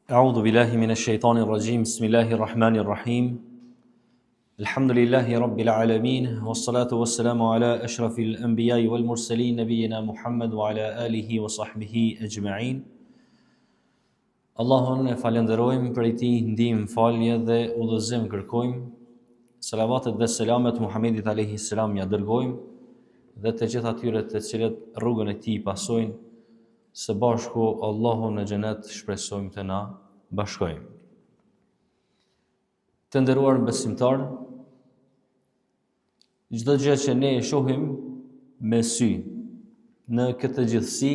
أعوذ بالله من الشيطان الرجيم بسم الله الرحمن الرحيم الحمد لله رب العالمين والصلاة والسلام على أشرف الأنبياء والمرسلين نبينا محمد وعلى آله وصحبه أجمعين Allahun e falenderojmë për i tij ndihmë, falje dhe udhëzim kërkojmë. Salavatet dhe selamet Muhamedit alayhi salam ja dërgojmë dhe të gjithë atyre të cilët rrugën e tij pasojnë, së bashku Allahun në xhenet shpresojmë të na bashkojmë. Të nderuar besimtar, çdo gjë që ne e shohim me sy në këtë gjithësi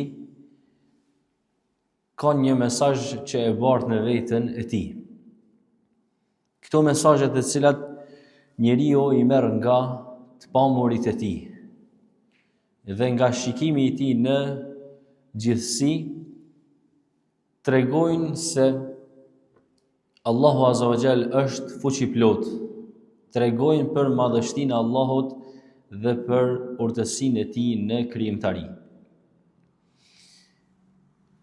ka një mesazh që e bart në veten e tij. Këto mesazhe të cilat njeriu i merr nga të pamurit e tij dhe nga shikimi i tij në gjithësi, tregojnë se Allahu Azza wa Jall është fuqiplot, tregojnë për madhështinë e Allahut dhe për urtësinë e tij në krijimtari.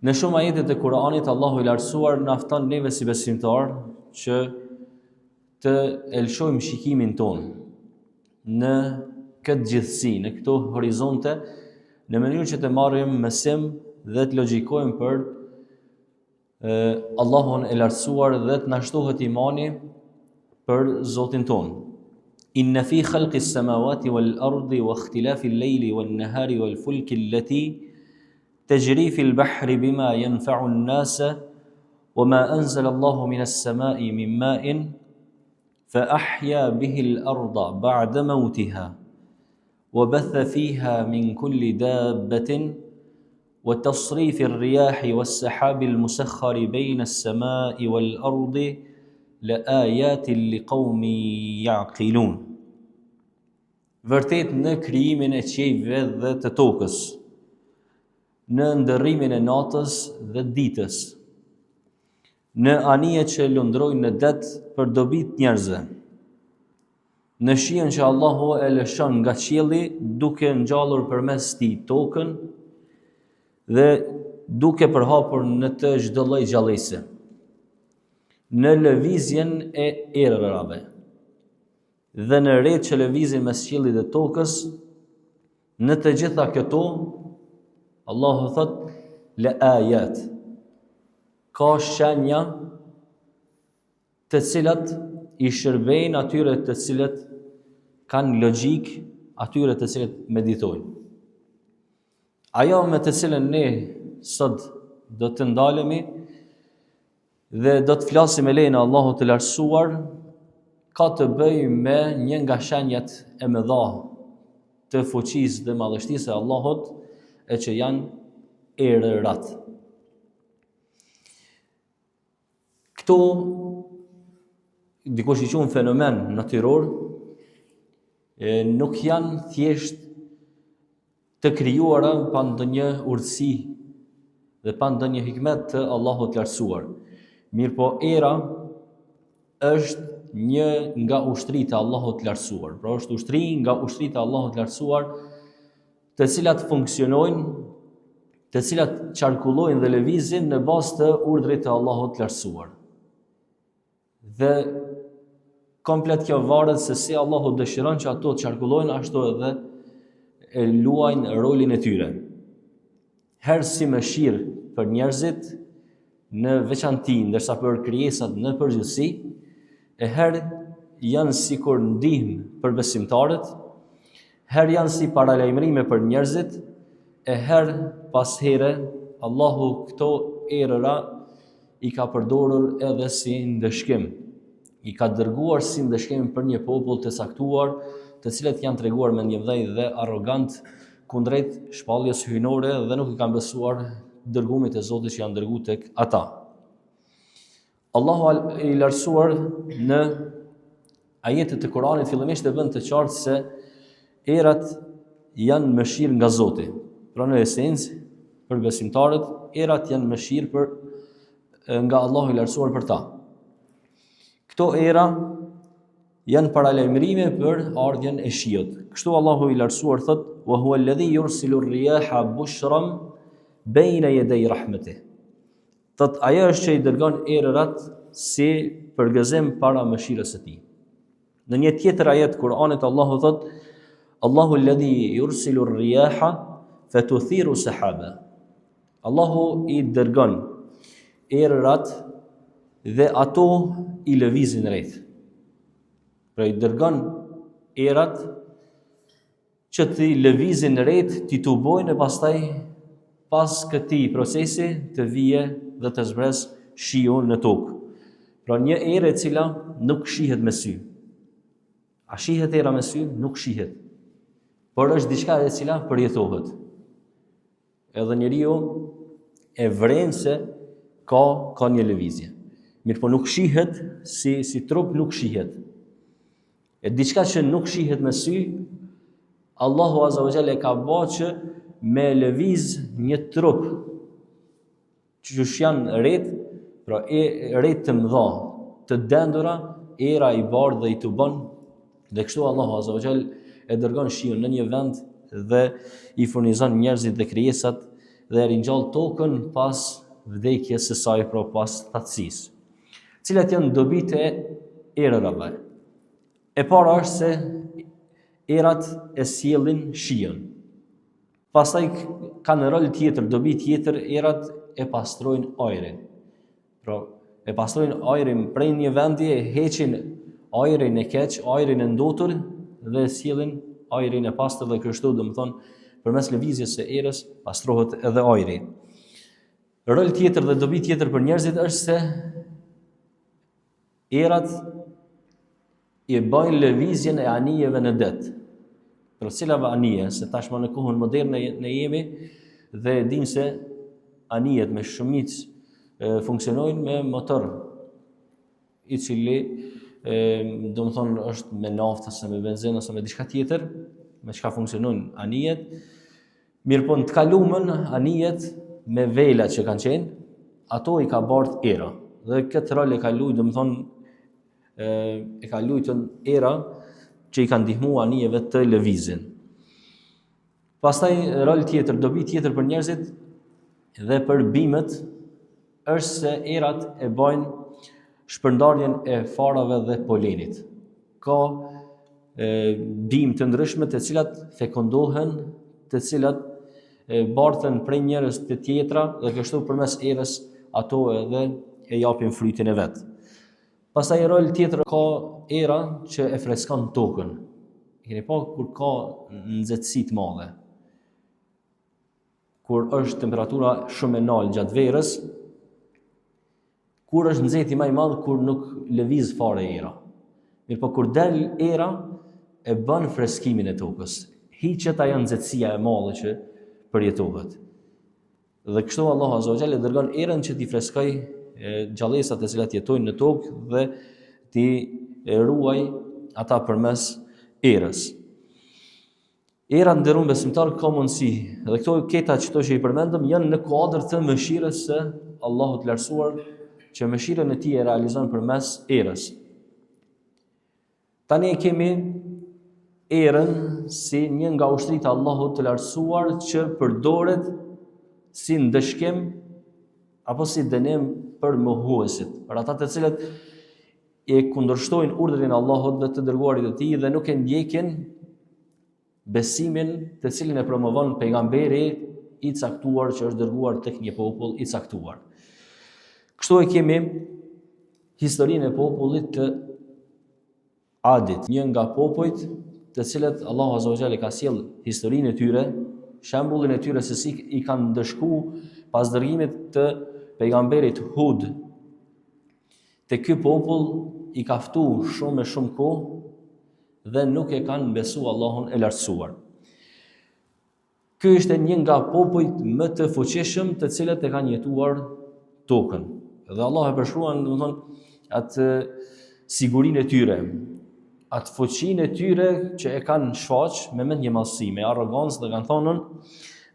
Në shumë ajete të Kuranit, Allahu i lartësuar na fton neve si besimtar që të elshojmë shikimin ton në këtë gjithësi, në këto horizonte, në mënyrë që të marrim mësim dhe të logjikojmë për Allahun e lartësuar dhe të na shtohet imani për Zotin ton. Inna fi khalqis samawati wal ardi wa ikhtilafil layli wan nahari wal fulki allati تجري في البحر بما ينفع الناس وما أنزل الله من السماء من ماء فأحيا به الأرض بعد موتها وبث فيها من كل دابة وتصريف الرياح والسحاب المسخر بين السماء والأرض لآيات لقوم يعقلون. Vërtet në krijimin e qiejve dhe të tokës, në ndërrimin e natës dhe ditës, në anije që lundrojnë në det për dobi të njerëzve, në shijen që Allahu e lëshon nga qielli duke ngjallur përmes tij tokën dhe duke përhapur në të çdo lloj gjallëse, në lëvizjen e errave dhe në rrjet që lëvizin mes qiellit dhe tokës, në të gjitha këto Allahu thot le ayat, ka shenja të cilat i shërbejnë atyre të cilët kanë logjik, atyre të cilët meditojnë. Ajo me të cilën ne sot do të ndalemi dhe do të flasim me lejen e Allahut të lartësuar, ka të bëjë me një nga shenjat e mëdha të fuqisë dhe madhështisë së Allahut, e që janë errërat. Këto dikush i quajnë fenomen natyror, nuk janë thjesht të krijuara pa ndonjë urtësi dhe pa ndonjë hikmet të Allahut të lartësuar. Mirpo era është një nga ushtritë e Allahut të lartësuar. Pra është ushtri nga ushtritë e Allahut të lartësuar, të cilat funksionojnë, të cilat qarkullojnë dhe lëvizin në bazë të urdhrit të Allahut të lartësuar. Dhe komplet kjo varet se si Allahu dëshiron që ato të qarkullojnë, ashtu edhe e luajnë rolin e tyre. Herë si mëshirë për njerëzit në veçanti, ndërsa për krijesat në përgjithësi, e herë janë sikur ndihmë për besimtarët, herë janë si paralajmërime për njerëzit, e herë pas here Allahu këto erëra i ka përdorur edhe si ndëshkim. I ka dërguar si ndëshkim për një popull të saktuar, të cilët janë treguar me mendjevdhej dhe arrogant kundrejt shpalljes hyjnore dhe nuk i kanë besuar dërgumit e Zotit që janë dërguar tek ata. Allahu i lartësuar në ajetet e Kuranit fillimisht e bën të qartë se erat janë mëshirë nga Zoti. Pra në esencë, për besimtarët, erat janë mëshirë nga Allahu i lartësuar për ta. Këto era janë paralajmërime për ardhjen e shiut. Kështu Allahu i lartësuar thot: "Wa huwa alladhi yursilu ar-riyaha bushran bayna yaday rahmatih." Thot ajo është që i dërgon erërat si përgëzim para mëshirës së tij. Në një tjetër ajet Kur'anit Allahu thot Allahu alladhi yursilu ar-riyaha fatuthiru sahaba. Allahu i dërgon erërat dhe ato i lëvizin rreth. Pra i dërgon erat që ti lëvizin rreth, ti tubojnë e pastaj pas këtij procesi të vije dhe të zbres shiu në tokë. Pra një erë e cila nuk shihet me sy. A shihet era me sy? Nuk shihet. Por është diçka e cila përjetohet. Edhe njeriu e vren se ka një lëvizje. Mirë po nuk shihet, si trup nuk shihet. E diçka që nuk shihet me sy, Allahu Azza wa Jalla e ka bërë që me lëviz një trup që janë rreth, pra rreth të mëdha, të dendura, era i bardhë dhe i tubon, dhe kështu Allahu Azza wa Jalla e dërgon shiun në një vend dhe i furnizon njerëzit dhe krijesat dhe ringjall tokën pas vdekjes së saj, pra pas thatësisë. Cilat janë dobitë e erërave? E para është se erat e sjellin shiun. Pastaj ka në rol tjetër, dobi tjetër, erat e pastrojnë ajrin. Pra, e pastrojnë ajrin prej një vendi, e heqin ajrin e keq, ajrin e ndotur dhe sjellin ajrin e pastër dhe kështu, domethënë, përmes lëvizjes së erës pastrohet edhe ajri. Rol tjetër dhe dobi tjetër për njerëzit është se erat i bëjnë lëvizjen e anijeve në det. Për cilave anije, se tashmë në kohën moderne ne jemi dhe dim se anijet me shumicë funksionojnë me motor, i cili domethënë është me naftë ose me benzinë ose me diçka tjetër, me çka funksionojnë anijet. Mirë po në të kalumën anijet me velat që kanë qenë, ato i ka bardh era. Dhe këtë rol e ka luajtur, domethënë e ka luajtur era që i kanë ndihmuar anijeve të lëvizin. Pastaj rol tjetër, dobi tjetër për njerëzit dhe për bimët është se erat e bajnë shpërndarjen e farave dhe polenit. Ka bimë të ndryshme të cilat fekondohen, të cilat barthen prej njerëz të tjetra dhe kështu përmes erës ato edhe e japin frytin e vet. Pastaj rol tjetër ka era që e freskon tokën. Keni pa kur ka nxehtësi të madhe. Kur është temperatura shumë e lartë gjatë verës, kur është nxehti më i madh kur nuk lëviz fare era. Mirëpo kur del era e bën freskimin e tokës. Hiqet ajo nxehtësia e madhe që përjetohet. Dhe kështu Allahu Azza wa Jalla dërgon erën që t'i freskoj gjallësat e cilat jetojnë në tokë dhe t'i ruaj ata përmes erës. Era nderuar besimtar ka mundësi, dhe këto këta që i përmendëm janë në kuadër të mëshirës së Allahut të lartësuar, që mëshirën e tij e realizon përmes erës. Tani kemi erën si një nga ushtritë e Allahut të lartësuar që përdoret si ndëshkim apo si dënim për mohuesit, për ata të cilët e kundërshtojnë urdhrin e Allahut dhe të dërguarit të tij dhe nuk e ndjekin besimin të cilin e promovon pejgamberi i caktuar që është dërguar tek një popull i caktuar. Kështu e kemi historinë e popullit të Adit, një nga popujt të cilët Allahu Azza wa Jalla ka sjell historinë e tyre, shembullin e tyre se si i kanë ndëshkuar pas dërgimit të pejgamberit Hud. Te ky popull i ka ftuar shumë kohë dhe nuk e kanë besuar Allahun e lartësuar. Ky ishte një nga popujt më të fuqishëm të cilët e kanë jetuar tokën. Dhe Allah e përshkruan, domethënë, atë sigurinë e tyre, atë fuqinë e tyre që e kanë shfaq me mendje madhësi, me arrogancë dhe kanë thonën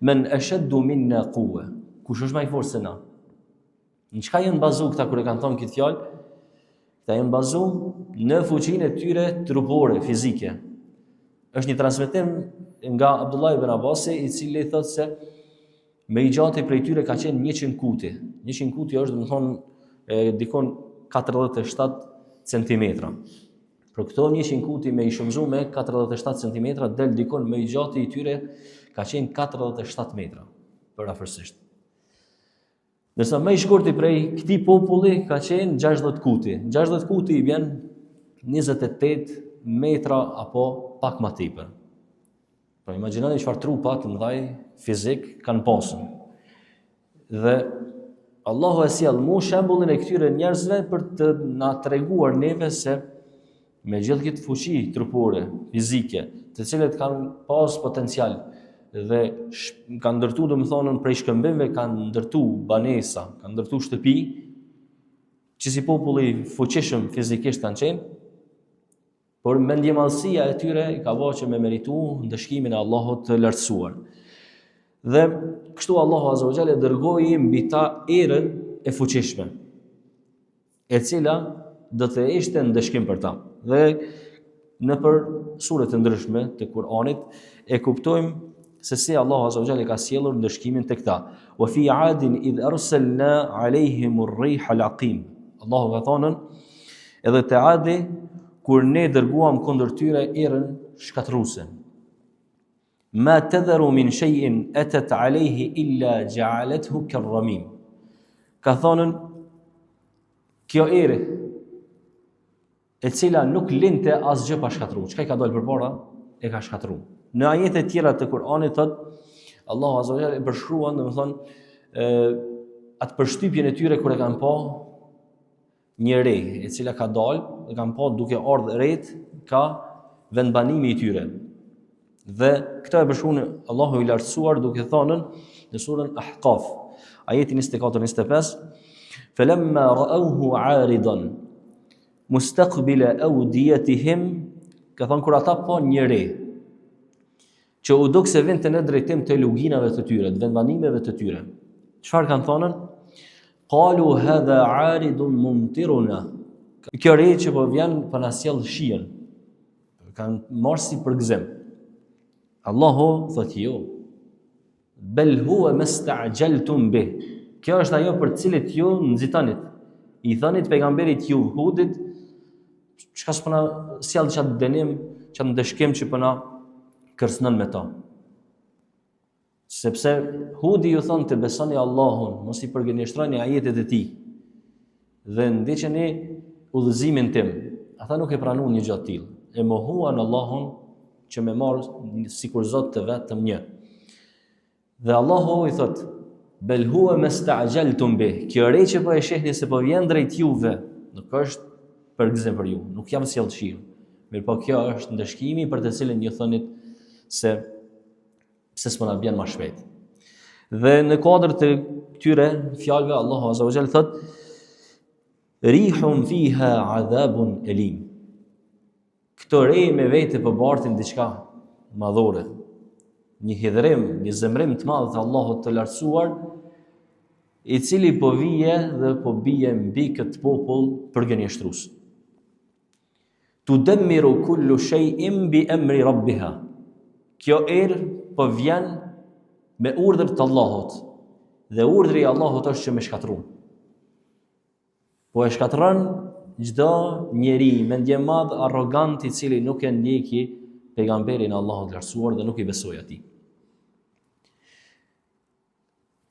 men ashaddu minna quwwa. Kush është më i fortë se na? Në çka janë bazuar këta kur e kanë thonë këtë fjalë? Këta janë bazuar në fuqinë e tyre trupore, fizike. Është një transmetim nga Abdullah ibn Abbas, i cili thotë se me i gjati prej tyre ka qenë 100 kuti. 100 kuti është dikon 47 cm. Për këto 100 kuti me i shumëzu me 47 cm, del dikon me i gjati i tyre ka qenë 47 metra, për afërsisht. Nërsa me i shkurti prej këti populli ka qenë 60 kuti. 60 kuti i vjen 28 metra apo pak ma tepër. Po imagjinoni çfarë trupa të mëdhaj fizik kanë pasur. Dhe Allahu e sjell mu shembullin e këtyre njerëzve për të na treguar neve se me gjithë këtë fuqi trupore, fizike, të cilët kanë pas potencial dhe kanë ndërtu, domethënë prej shkëmbimeve kanë ndërtu banesa, kanë ndërtu shtëpi, që si populli fuqishëm fizikisht kanë qenë, por mendjemallësia e tyre ka bërë që me meritu ndëshkimin e Allahut të lartësuar. Dhe kështu Allahu Azza wa Jalla dërgoi mbi ta erën e fuqishme, e cila do të ishte ndëshkim për ta. Dhe nëpër sure të ndryshme të Kur'anit e kuptojmë se si Allahu Azza wa Jalla ka sjellur ndëshkimin tek ta. Wa fi 'adin idh arsalna 'alayhim ar-riha al-aqim. Allahu ka thënë edhe te Adi kur ne dërguam kundër tyre erën shkatruese. Ma tadharu min shay'in atat 'alayhi illa ja'alathu karramim. Ka thënë kjo erë e cila nuk linte asgjë pa shkatruar. Çka i ka dalë përpara e ka shkatruar. Në ajete të tjera të Kur'anit thot Allahu Azza wa Jalla e përshkruan, domethënë atë përshtypjen e tyre kur e kanë pa një re e cila ka dalë, e kanë pa duke ardhur ret ka vendbanimi i tyre. Dhe këtë e përshkruan Allahu i lartësuar duke thënë në surën Ahqaf, ajeti 24-25, falamma ra'awhu 'aridan mustaqbila awdiyatihim, ka thënë kur ata pa një re që u duk se vinte në drejtim të luginave të tyre, të vendbanimeve të tyre. Çfarë kanë thënë? Qalu hadha 'aridun mumtiruna. Kjo re që po vjen për na sjell shijen. Kanë marrë si përgëzim. Allahu thotë jo. Bel huwa masta'jaltum bih. Kjo është ajo për cilit ju nxitonit. I thonit pejgamberit ju Hudit, çka s'pona sjell çat dënim, çat ndeshkim që po na kërcënon me ta. Sepse Hudi ju thonë të besoni Allahun, mos i përgënjeshtroni ajetet e tij. Dhe ndiqeni udhëzimin tim. Ata nuk e pranuan një gjë të tillë. E mohuan Allahun që me marr sikur Zot të vetëm një. Dhe Allahu i thotë: "Bel huwa masta'jaltum bih." Kjo re që po e shehni se po vjen drejt juve, nuk është përgëzim për ju, nuk jam sjell shiu. Mirë, po kjo është ndëshkimi për të cilin ju thonit se pse s'po na bjen më shpejt. Dhe në kuadër të këtyre fjalëve Allahu Azza wa Jalla thot: "Rihum fiha 'adhabun elim." Këto re me vete po bartin diçka madhore. Një hidhrim, një zemrim të madh të Allahut të lartësuar, i cili po vije dhe po bie mbi këtë popull përgënjeshtrues. Tudammiru kullu shay'in bi amri rabbiha. Kjo erë po vjen me urdhër të Allahut. Dhe urdhri i Allahut është që me shkatërron. Po e shkatërron çdo njeri mendje madh, arrogant, i cili nuk e ndjeki pejgamberin e Allahut lartësuar dhe nuk i besoi atij.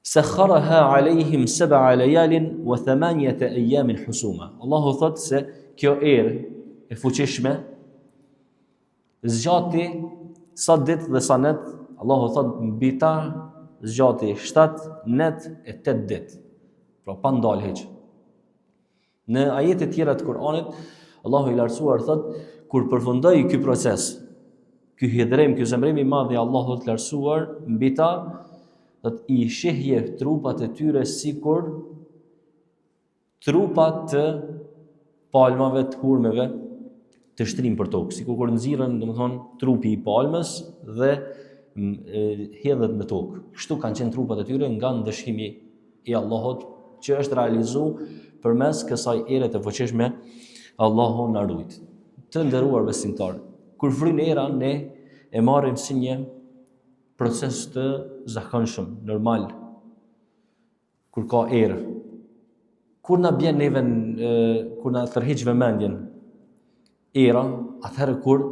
Sakharaha alayhim 7 layalin wa 8 ayamin husuma. Allahu thot se kjo erë e fuqishme zgjati sa ditë dhe sa net. Allahu thot mbi ta zgjati 7 net e 8 ditë. Pra pa ndal hiç. Në ajete tjera të Kur'anit Allahu i lartësuar thot kur përfundoi ky proces, ky hidhrim, ky zemrim i madh i Allahut të lartësuar mbi ta, thot i shihje trupat e tyre sikur trupat të palmave të hurmeve të shtrim për tokë, sikur kur nxirren, domethënë, trupi i palmës dhe hedhet në tokë. Kështu kanë qenë trupat e tyre nga ndëshkimi i Allahut që është realizuar përmes kësaj ere të fuqishme. Allahu na rujt. Të nderuar besimtar, kur fryn era ne e marrim si një proces të zakonshëm, normal, kur ka erë. Kur na bjen neve, kur na tërheq vëmendjen era, atëherë kur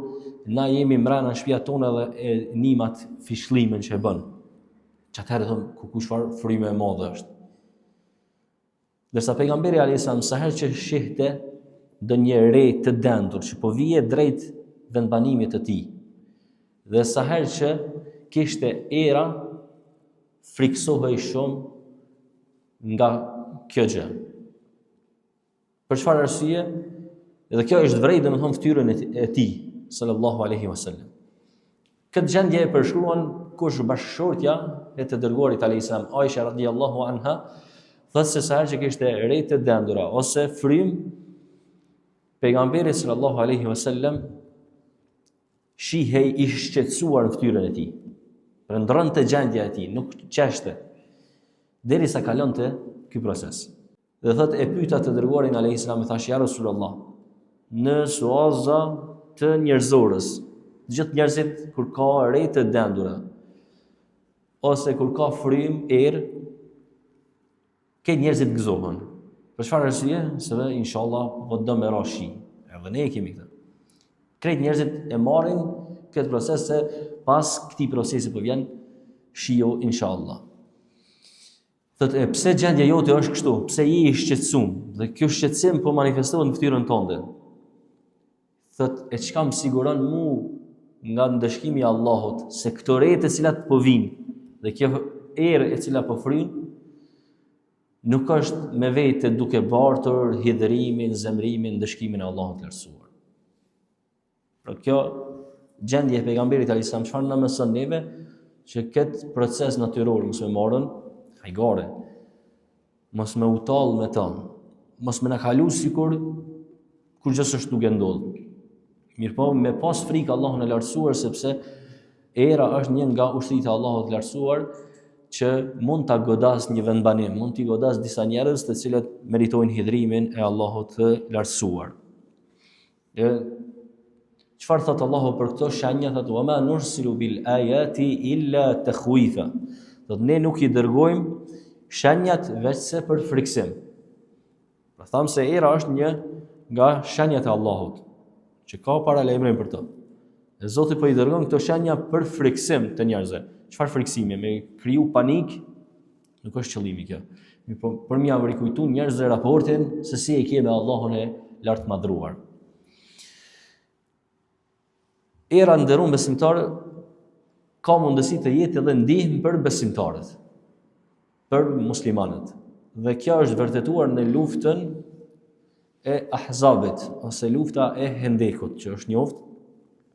na jemi mbrana në shtëpia tona dhe e nimat fishlimin që e bën. Që atëherë thon ku çfarë frymë e madhe është. Dërsa pejgamberi alayhis salam sa herë që shihte ndonjë re të dendur që po vije drejt vendbanimit të tij. Dhe sa herë që kishte era, friksohej shumë nga kjo gjë. Për çfarë arsye? Edhe kjo është vrej domethënë fytyrën e tij, sallallahu alaihi wasallam. Këtë gjendje e përshkruan kush bashkëshortja e të dërguarit alayhis salam, Aisha radhiyallahu anha, thotë se sa herë që kishte re të dendura ose frym, pejgamberi sallallahu alaihi wasallam shihej i shqetësuar në fytyrën e tij. Prandronte gjendja e tij, nuk qeshte derisa kalonte ky proces. Dhe thotë e pyeta të dërguarin alayhis salam, i thash ja Rasulullah, në suaza të njerëzorës, gjithë njerëzit kur ka re të dendura ose kur ka frym, erë, këtë njerëzit gëzohen. Për çfarë arsye? Se inshallah po do me rashi. Edhe ne kemi këtë. Krejt njerëzit e marrin këtë proces se pas këtij procesi po vjen shiu inshallah. Thotë pse gjendja jote është kështu? Pse je i shqetësuar? Dhe ky shqetësim po manifestohet në fytyrën tënde. Thotë e çka më siguron mu nga ndëshkimi i Allahut se këto re të cilat po vinë dhe kjo erë e cila po fryn nuk është me vete duke bartur hidhërimin, zemrimin, ndëshkimin e Allahut të lartësuar. Pra kjo gjendje e pejgamberit alayhis salam çfarë na mëson neve që këtë proces natyror mos me marrën hajgare, mos me utall me të, mos me na kalu sikur kur gjë s'është duke ndodhur. Mirpo me pas frikë Allahun e lartësuar sepse era është një nga ushtritë e Allahut të lartësuar që mund ta godas një vendbanim, mund t'i godas disa njerëz të cilët meritojnë hidhrimin e Allahut të lartësuar. Çfarë thot Allahu për këto shenja? Thot wa ma nursilu bil ayati illa takhwifa. Do ne nuk i dërgojmë shenjat veçse për friksim. Pra thamë se era është një nga shenjat e Allahut, që ka paralajmërim për to. E Zoti po i dërgon këto shenja për friksim të njerëzve. Çfarë friksimi? Me kriju panik, nuk është qëllimi kjo. Për m'ia rikujtu njerëzve raportin se si e ke me Allahun e lartë madhruar. Era nderuar besimtar ka mundësi të jetë edhe ndihmë për besimtarët, për muslimanët. Dhe kjo është vërtetuar në luftën e Ahzabit, ose lufta e Hendekut, që është njoft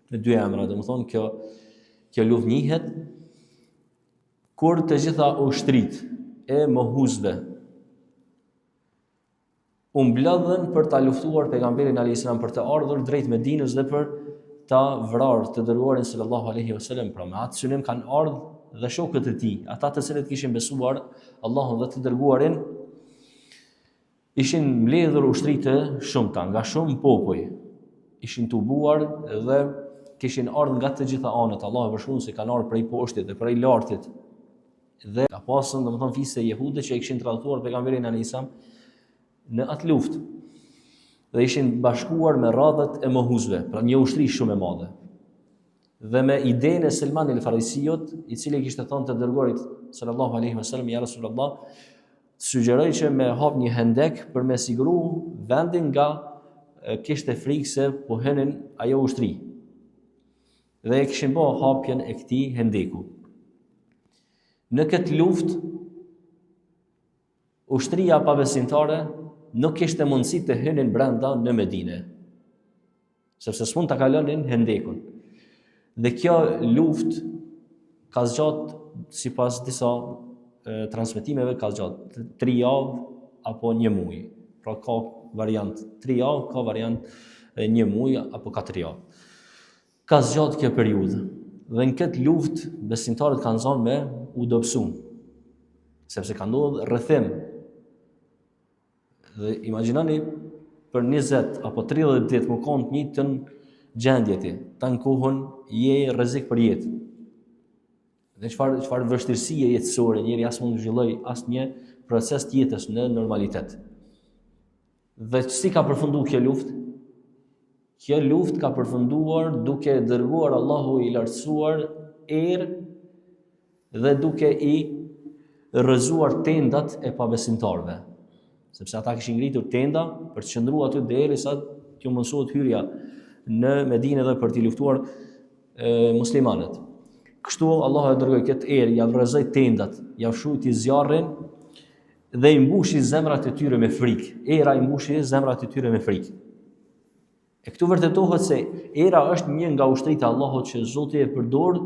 me dy emra. Domethënë kjo luftë njihet kur të gjitha ushtrit e mohuesve u mblodhen për ta luftuar pejgamberin alayhis salam, për të ardhur drejt Medinës dhe për ta vrarë të dërguarin sallallahu alaihi wasallam. Pra me atë synim kanë ardhur dhe shokët e tij, ata të cilët kishin besuar Allahun dhe të dërguarin, ishin mbledhur ushtri të shumta nga shumë popull, ishin tubuar dhe kishin ardhur nga të gjitha anët. Allahu e vërshun se kanë ardhur prej poshtit dhe prej lartit. Dhe ka pasur domethënë fisë jehude që e kishin tradhtuar pejgamberin alayhis salam në atë luftë. Dhe ishin bashkuar me radhët e mohuesve, pra një ushtri shumë e madhe. Dhe me idenë e Selman el-Farisijut, i cili kishte thënë të dërguarit sallallahu alaihi wasallam, ja Rasulullah, sugjeroi që me hap një hendek për me siguru vendin nga kishte frikë se po hënin ajo ushtri. Dhe e kishin bë hapjen e këtij hendeku. Në këtë luftë, ushtria pabesimtare nuk kishte mundësi të hynin brenda në Medinë, sepse s'mund ta kalonin hendekun. Dhe kjo luftë ka zgjatë, sipas disa transmetimeve, ka zgjatë 3 javë apo 1 muaj. Pra ka variant 3 javë, ka variant 1 muaj apo 4 javë. Ka zgjatë kjo periudhë. Dhe në këtë luftë besimtarët kanë zonë me u dobësu, sepse ka ndodhur rrethim. Dhe imagjinoni për 20 apo 30 ditë më kanë një të gjendje ti, ta në kohën je rrezik për jetë. Dhe çfarë vështirësie jetësore, njeri as mund të zhvilloj asnjë proces të jetës në normalitet. Dhe si ka përfunduar kjo luftë? Kjo luftë ka përfunduar duke dërguar Allahu i lartësuar erë dhe duke i rrëzuar tendat e pabesimtarëve. Sepse ata kishin ngritur tenda për të qëndruar aty derisa t'ju mundsohet hyrja në Medinë dhe për t'i luftuar muslimanët. Kështu Allahu e dërgoi këtë erë, ja rrëzoi tendat, ja fshuti zjarrin dhe i mbushi zemrat e tyre me frikë. Era i mbushi zemrat e tyre me frikë. E këtu vërtetohet se era është një nga ushtritë e Allahut që Zoti e përdor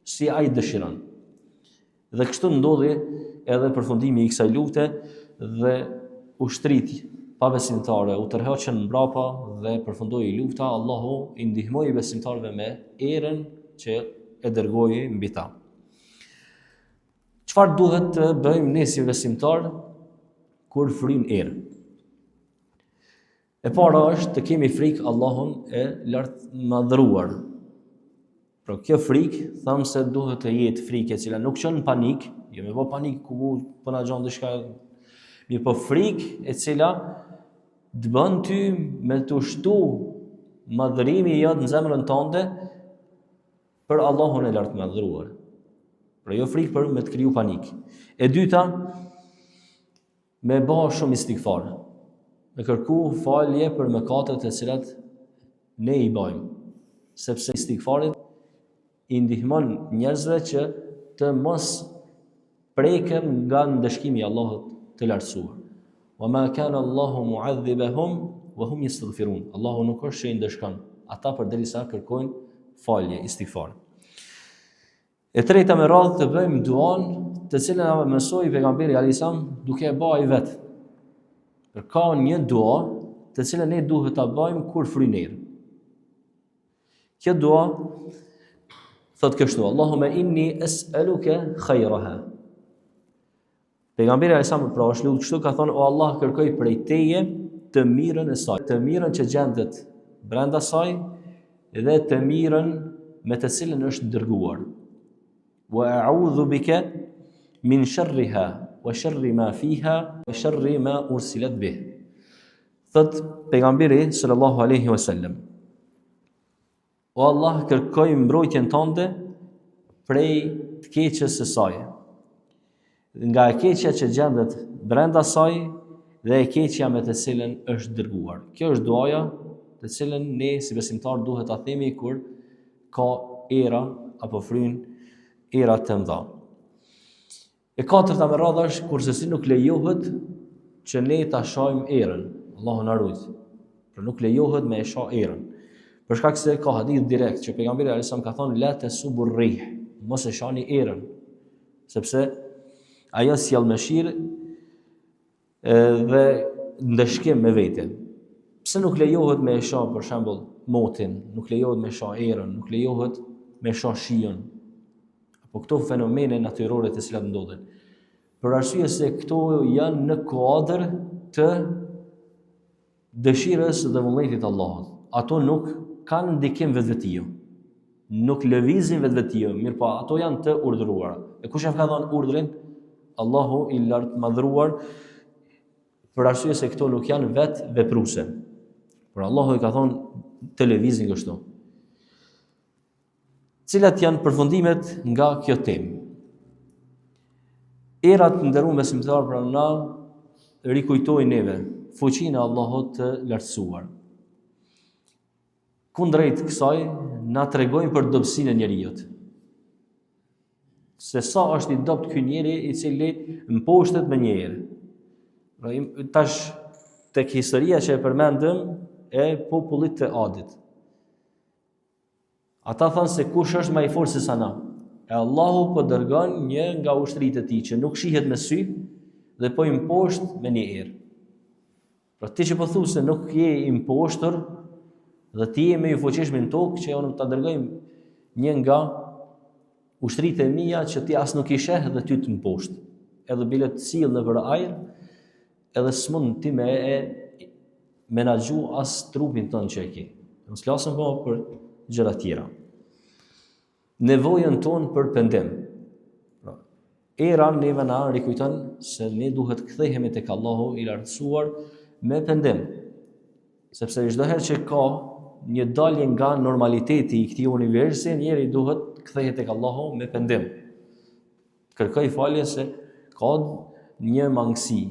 si ai dëshiron. Dhe kështu ndodhi edhe përfundimi i kësaj lufte dhe ushtritë pabesimtare u tërhoqën mbrapa dhe përfundoi lufta. Allahu i ndihmoi besimtarëve me erën që e dërgoi mbi ta. Çfarë duhet të bëjmë ne si besimtar kur fryn erë? E para është të kemi frikë Allahun e lartëmadhëruar. Pra kjo frikë, thamë se duhet të jetë frikë e cila nuk qënë panik, jo me po panik ku po na gjon diçka, mirë po frikë e cila të bën ty me të shtu madhërimi jot në zemrën tënde për Allahun e lartëmadhëruar. Pra jo frikë për me të kriju panik. E dyta, me bë shumë istighfar, me kërku falje për mëkatet e cilat ne i bëjmë, sepse istighfarit i ndihmon njerëzve që të mos preken nga ndëshkimi i Allahut të lartësuar. Wa ma kana Allahu mu'adhibahum wa hum yastaghfirun. Allahu nuk është që i ndëshkon ata përderisa kërkojnë falje, istighfar. E treta me radhë të bëjmë duan të cilën na mësoi pejgamberi alayhis salam duke e bërë ai vet. Ka një dua të cilën ne duhet ta bëjmë kur fryn erë. Kjo dua thot kështu: Allahumma inni es'aluka khayraha. Pejgamberi alayhis salam pra është lutur kështu, ka thonë: o Allah, kërkoj prej teje të mirën e saj, të mirën që gjendet brenda saj dhe të mirën me të cilën është dërguar. Wa a'udhu bika min sharriha wa sharri ma fiha wa sharri ma ursilat bih. Thot pejgamberi sallallahu alaihi wasallam: o Allah, kërkoj mbrojtjen tënde prej të keqes së saj, nga e keqja që gjendet brenda saj dhe e keqja me të cilën është dërguar. Kjo është duaja të cilën ne si besimtar duhet ta themi kur ka era apo fryn era të mëdha. E katërta me radhë është kurse si nuk lejohet që ne ta shohim erën. Allahu na ruaj. Por nuk lejohet me e shoh erën. Për shkak se ka hadith direkt që pejgamberi alayhis salam ka thonë: la tasubur rih, mos e shani erën, sepse ajo sjell mëshirë dhe ndëshkim me vete. Pse nuk lejohet me e shoh për shembull motin, nuk lejohet me shoh erën, nuk lejohet me shoh shiun, apo këto fenomene natyrore të cilat ndodhen? Për arsye se këto janë në kuadër të dëshirës dhe vullnetit të Allahut. Ato nuk kanë ndikim vetvetio, nuk lëvizin vetvetio, mirë po ato janë të urdhëruara. E kush e ka dhënë urdhrin? Allahu i lartëmadhëruar, për arsye se këto nuk janë vetë vepruese. Por Allahu i ka thonë të lëvizin kështu. Cilat janë përfundimet nga kjo temë? Erat nderuar besimtar pra na rikujtojnë neve fuqinë e Allahut të lartësuar. Kundrejt kësaj na tregojnë për dobësinë e njerëzit. Se sa është i dopt ky njeri i cili mposhtet me një erë. Pra tash tek historia që e përmendëm e popullit të Adit. Ata thanë se kush është më i fortë se sa na. E Allahu po dërgon një nga ushtritë e tij që nuk shihet me sy dhe po i mposht me një erë. Pra ti që po thu se nuk je i mposhtur dhe ti je më i fuqishëm në tokë, që unë ta dërgoj një nga ushtritë e mia që ti as nuk i sheh dhe ty të mposht. Edhe bile të sill nëpër ajër, edhe s'mund ti me e menaxhu as trupin tënd që e ke. Mos flasim po për gjëra tjera. Nevojën tonë për pendim. Era neve na rikujton se ne duhet kthehemi tek Allahu i lartësuar me pendim. Sepse çdo herë që ka një dalje nga normaliteti i këtij universi, njeri duhet kthehet tek Allahu me pendim. Kërkoj falje se ka një mangësi,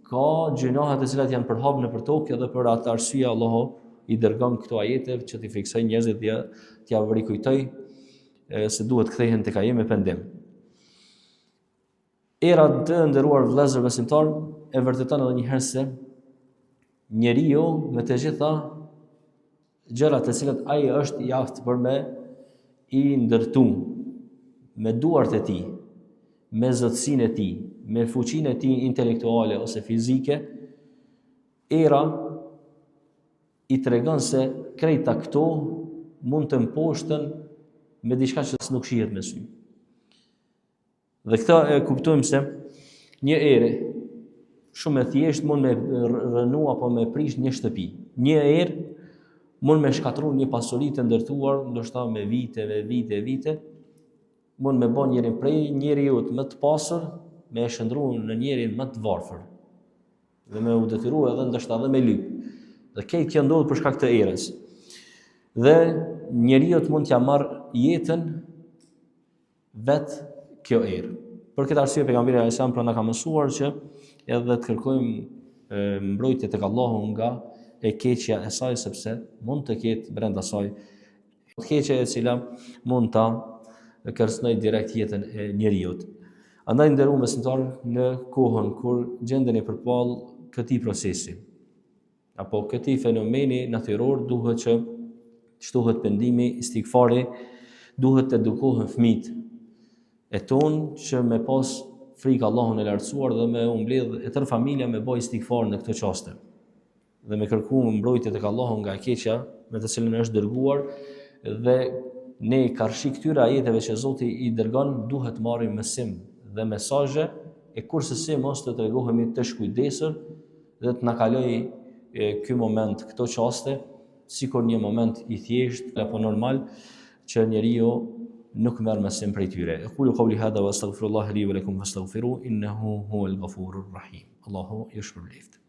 ka gjunohat e cilat janë përhapur nëpër tokë dhe për atë arsye Allahu i dërgon këto ajete që t'i friksoj njerëzit dhe t'ia rikujtoj se duhet kthehen tek ai me pendim. Era të nderuar vëllezër besimtar e vërteton edhe një herë se njeriu me të gjitha gjërat e cilat ai është i aftë për me i ndërtu me duart e tij, me zotësinë e tij, me fuqinë e tij intelektuale ose fizike, era i tregon se krejta këto mund të mposhtën me diçka që nuk shihet me sy. Dhe këta e kuptojmë se një erë shumë e thjeshtë mund me rënu apo me prish një shtëpi. Një erë mund me shkatru një pasuri të ndërtuar, ndoshta me vite, mund me bën njërin prej njeriu më të pasur, me e shndru në njërin më të varfër. Dhe me u detyru edhe ndoshta edhe me lyp. Dhe këtë kjo ndodh për shkak të erës. Dhe njeriu mund t'ia marr jetën vetë kjo erë. Për këtë arsye pejgamberi alayhis salam pra na ka mësuar që edhe të kërkojmë mbrojtje tek Allahu nga e keqja e saj, sepse mund të ketë brenda saj të keqja e cila mund ta kërcënoj direkt jetën e njeriu. Andaj nderuar besimtar, në kohën kur gjendeni përpall këtij procesi apo këtij fenomeni natyror, duhet që shtohet pendimi, istighfari, duhet të edukohen fëmijët e tonë që me pas frikë Allahun e lartësuar dhe me umbledh e tërë familja me bëj istighfar në këtë çaste. Dhe me kërku mbrojtje tek Allahu nga e keqja me të cilën është dërguar, dhe ne karshi këtyre ajeteve që Zoti i dërgon duhet marrim mësim dhe mesazhe e kurse mos të tregohemi të shkujdesur dhe të na kaloj ky moment, këto çaste sikur një moment i thjesht apo normal që njeriu nuk merr mësim prej tyre. Aqulu qawli hadha wa astaghfirullaha li wa lakum fastaghfiruhu innahu huwal ghafurur rahim. Allahu yashkur lift.